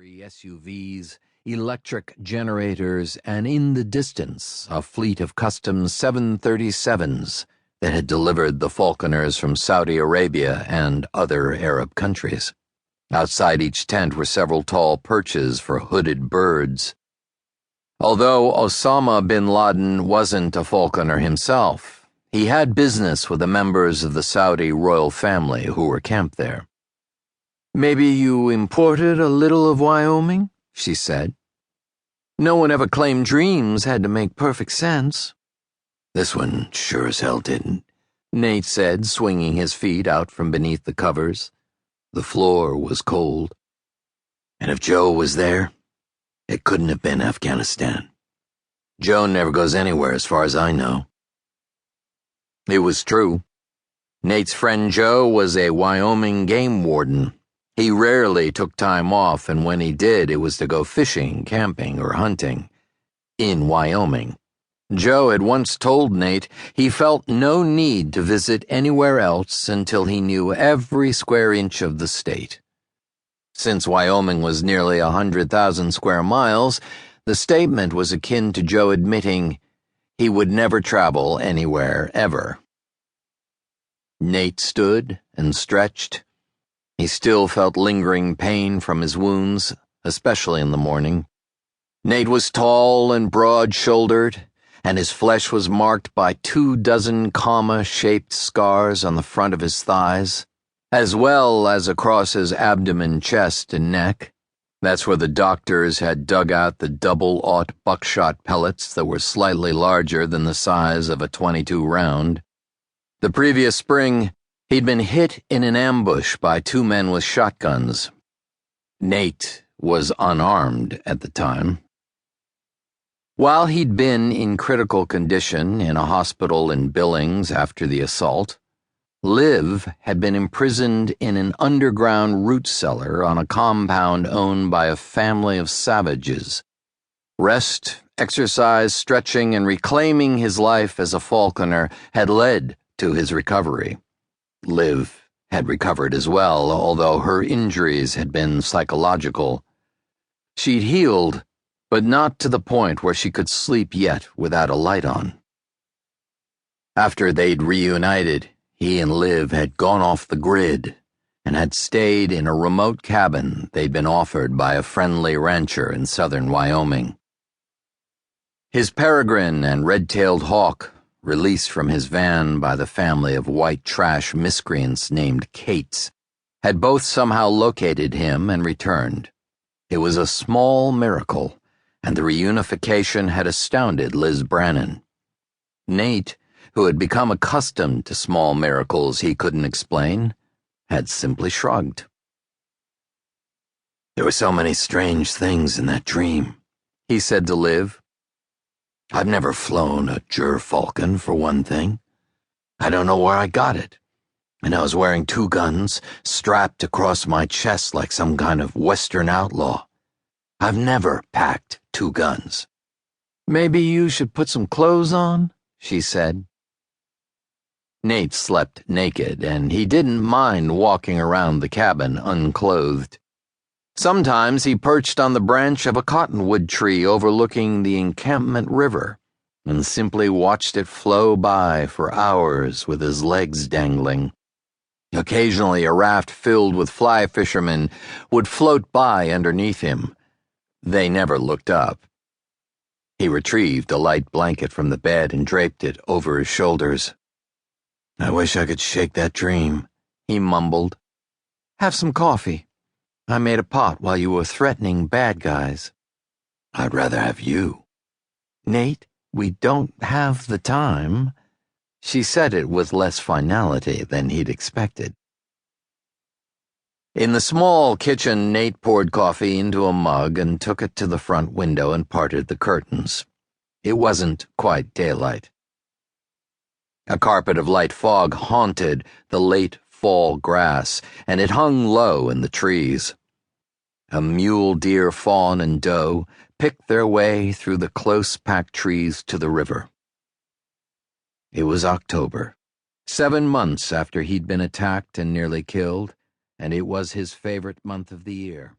luxury SUVs, electric generators, and in the distance, a fleet of custom 737s that had delivered the falconers from Saudi Arabia and other Arab countries. Outside each tent were several tall perches for hooded birds. Although Osama bin Laden wasn't a falconer himself, he had business with the members of the Saudi royal family who were camped there. "Maybe you imported a little of Wyoming?" she said. "No one ever claimed dreams had to make perfect sense." "This one sure as hell didn't," Nate said, swinging his feet out from beneath the covers. The floor was cold. "And if Joe was there, it couldn't have been Afghanistan. Joe never goes anywhere as far as I know." It was true. Nate's friend Joe was a Wyoming game warden. He rarely took time off, and when he did, it was to go fishing, camping, or hunting. In Wyoming. Joe had once told Nate he felt no need to visit anywhere else until he knew every square inch of the state. Since Wyoming was nearly 100,000 square miles, the statement was akin to Joe admitting he would never travel anywhere ever. Nate stood and stretched. He still felt lingering pain from his wounds, especially in the morning. Nate was tall and broad-shouldered, and his flesh was marked by 24 comma-shaped scars on the front of his thighs, as well as across his abdomen, chest, and neck. That's where the doctors had dug out the double-aught buckshot pellets that were slightly larger than the size of a .22 round. The previous spring, he'd been hit in an ambush by 2 men with shotguns. Nate was unarmed at the time. While he'd been in critical condition in a hospital in Billings after the assault, Liv had been imprisoned in an underground root cellar on a compound owned by a family of savages. Rest, exercise, stretching, and reclaiming his life as a falconer had led to his recovery. Liv had recovered as well, although her injuries had been psychological. She'd healed, but not to the point where she could sleep yet without a light on. After they'd reunited, he and Liv had gone off the grid and had stayed in a remote cabin they'd been offered by a friendly rancher in southern Wyoming. His peregrine and red-tailed hawk, released from his van by the family of white trash miscreants named Kates, had both somehow located him and returned. It was a small miracle, and the reunification had astounded Liz Brannon. Nate, who had become accustomed to small miracles he couldn't explain, had simply shrugged. "There were so many strange things in that dream," he said to Liv. "I've never flown a gerfalcon, for one thing. I don't know where I got it. And I was wearing 2 guns strapped across my chest like some kind of Western outlaw. I've never packed 2 guns. "Maybe you should put some clothes on," she said. Nate slept naked, and he didn't mind walking around the cabin unclothed. Sometimes he perched on the branch of a cottonwood tree overlooking the encampment river and simply watched it flow by for hours with his legs dangling. Occasionally a raft filled with fly fishermen would float by underneath him. They never looked up. He retrieved a light blanket from the bed and draped it over his shoulders. "I wish I could shake that dream," he mumbled. "Have some coffee. I made a pot while you were threatening bad guys." "I'd rather have you." "Nate, we don't have the time." She said it with less finality than he'd expected. In the small kitchen, Nate poured coffee into a mug and took it to the front window and parted the curtains. It wasn't quite daylight. A carpet of light fog haunted the late fall grass, and it hung low in the trees. A mule deer, fawn, and doe picked their way through the close-packed trees to the river. It was October, 7 months after he'd been attacked and nearly killed, and it was his favorite month of the year.